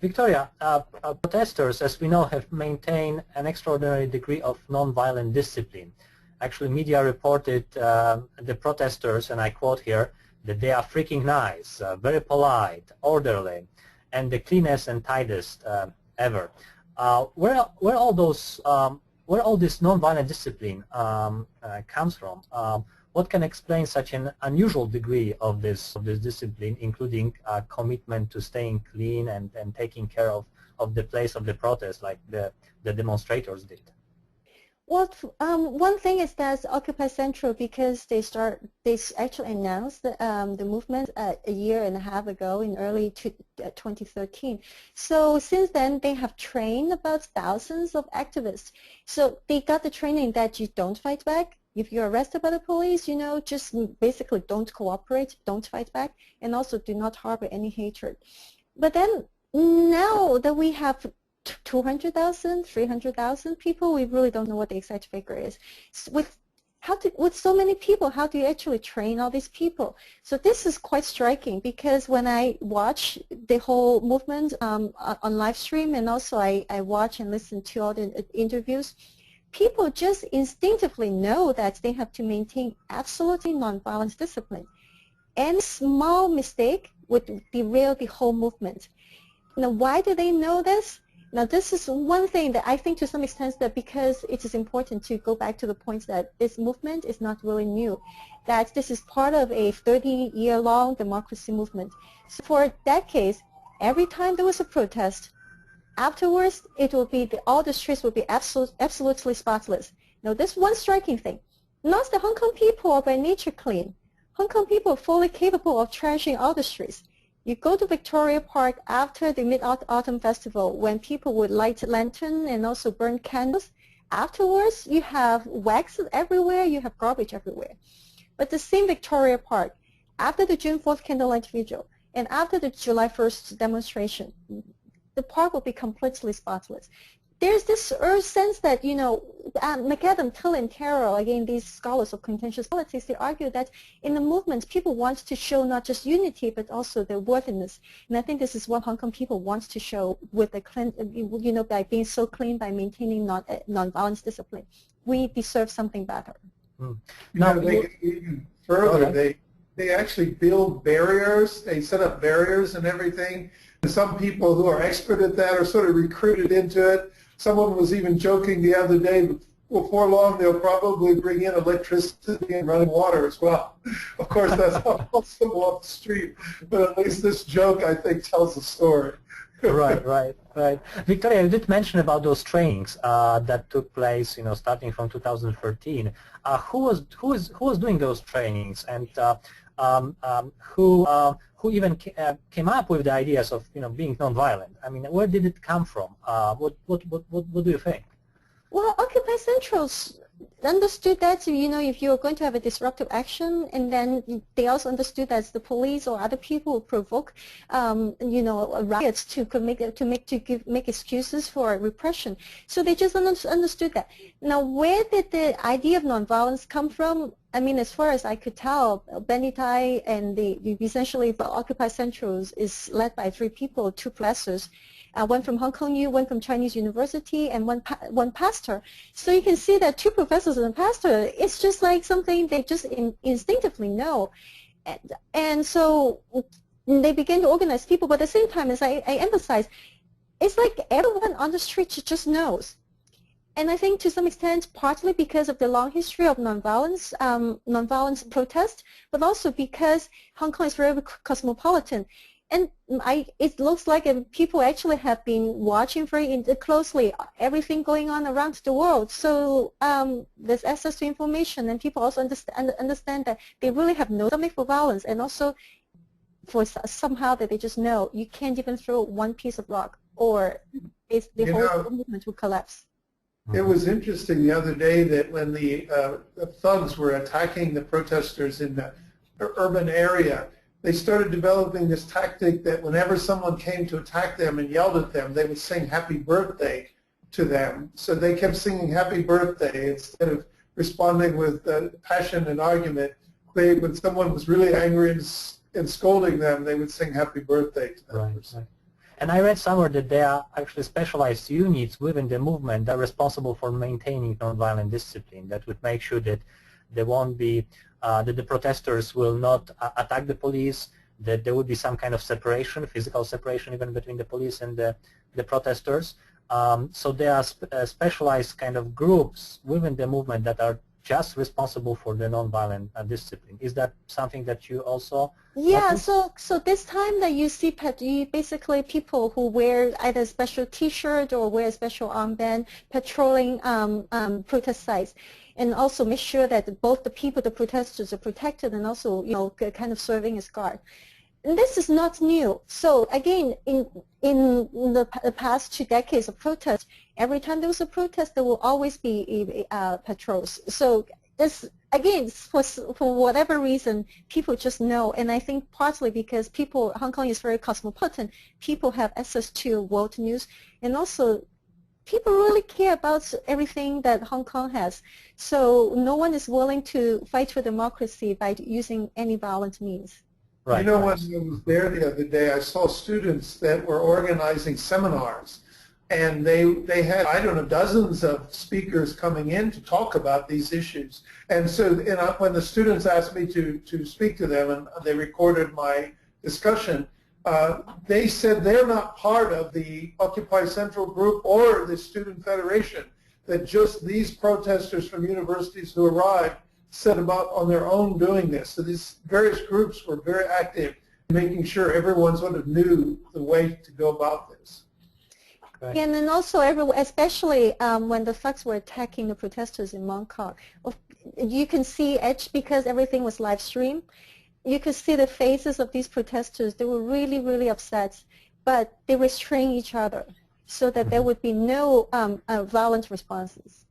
Victoria, protesters, as we know, have maintained an extraordinary degree of nonviolent discipline. Actually, media reported the protesters, and I quote here, that they are freaking nice, very polite, orderly, and the cleanest and tightest ever. Where all this nonviolent discipline comes from? What can explain such an unusual degree of this discipline, including commitment to staying clean and taking care of the place of the protest, like the demonstrators did? Well, one thing is that Occupy Central, because they actually announced the movement a year and a half ago in early 2013. So since then, they have trained about thousands of activists. So they got the training that you don't fight back. If you're arrested by the police, you know, just basically don't cooperate, don't fight back, and also do not harbor any hatred. But then now that we have 200,000, 300,000 people, we really don't know what the exact figure is. With so many people, how do you actually train all these people? So this is quite striking, because when I watch the whole movement on live stream, and also I watch and listen to all the interviews, people just instinctively know that they have to maintain absolutely nonviolent discipline. Any small mistake would derail the whole movement. Now, why do they know this? Now, this is one thing that I think to some extent that because it is important to go back to the point that this movement is not really new, that this is part of a 30-year-long democracy movement. So for decades, every time there was a protest, afterwards it will be all the streets will be absolutely spotless. Now, this one striking thing, not the Hong Kong people are by nature clean. Hong Kong people are fully capable of trashing all the streets. You go to Victoria Park after the Mid-Autumn Festival, when people would light lantern and also burn candles. Afterwards, you have wax everywhere, you have garbage everywhere. But the same Victoria Park, after the June 4th candlelight vigil and after the July 1st demonstration, the park will be completely spotless. There's this sense that, you know, McAdam, Till, and Carroll, again, these scholars of contentious politics, they argue that in the movement, people want to show not just unity, but also their worthiness. And I think this is what Hong Kong people want to show with the you know, by being so clean, by maintaining non-violence discipline. We deserve something better. You know, they go even further. They actually build barriers. They set up barriers and everything. And some people who are expert at that are sort of recruited into it. Someone was even joking the other day, before long they'll probably bring in electricity and running water as well. Of course, that's not possible off the street, but at least this joke, I think, tells the story. Right. Victoria, you did mention about those trainings that took place, you know, starting from 2013. Who was doing those trainings, and who even came up with the ideas of, you know, being nonviolent? I mean, where did it come from? What do you think? Well, Occupy Centrals understood that, you know, if you're going to have a disruptive action, and then they also understood that the police or other people will provoke, you know, riots to make excuses for repression. So they just understood that. Now, where did the idea of nonviolence come from? I mean, as far as I could tell, Benny Tai and essentially the Occupy Centrals is led by 3 people, 2 professors. One from Hong Kong U, one from Chinese University, and one pastor. So you can see that 2 professors and a pastor, it's just like something they just instinctively know. And so they began to organize people, but at the same time, as I emphasize, it's like everyone on the street just knows. And I think to some extent, partly because of the long history of nonviolence protest, but also because Hong Kong is very cosmopolitan. And it looks like people actually have been watching very closely everything going on around the world. So there's access to information, and people also understand that they really have no stomach for violence, and also for somehow that they just know you can't even throw one piece of rock, or the whole movement will collapse. It was interesting the other day that when the thugs were attacking the protesters in the urban area, they started developing this tactic that whenever someone came to attack them and yelled at them, they would sing happy birthday to them. So they kept singing happy birthday instead of responding with passion and argument. When someone was really angry and scolding them, they would sing happy birthday to them. Right. And I read somewhere that there are actually specialized units within the movement that are responsible for maintaining nonviolent discipline that would make sure that there won't be, that the protesters will not attack the police, that there would be some kind of separation, physical separation even between the police and the protesters. So there are specialized kind of groups within the movement that are just responsible for the nonviolent discipline. Is that something that you also noticed? So this time that you see basically people who wear either a special T-shirt or wear a special armband patrolling protest sites, and also make sure that both the people, the protesters, are protected, and also kind of serving as guard. And this is not new. So again, in the past 2 decades of protest, every time there was a protest, there will always be patrols. So this, again, for whatever reason, people just know. And I think partly because Hong Kong is very cosmopolitan, people have access to world news, and also people really care about everything that Hong Kong has. So no one is willing to fight for democracy by using any violent means. Right. You know, when I was there the other day, I saw students that were organizing seminars, and they had, I don't know, dozens of speakers coming in to talk about these issues. And so when the students asked me to speak to them, and they recorded my discussion, they said they're not part of the Occupy Central group or the Student Federation, that just these protesters from universities who arrived set about on their own doing this. So these various groups were very active in making sure everyone sort of knew the way to go about this. Okay. And then also, especially when the thugs were attacking the protesters in Mong Kok, you can see, because everything was live streamed, you could see the faces of these protesters. They were really, really upset, but they restrained each other so that there would be no violent responses.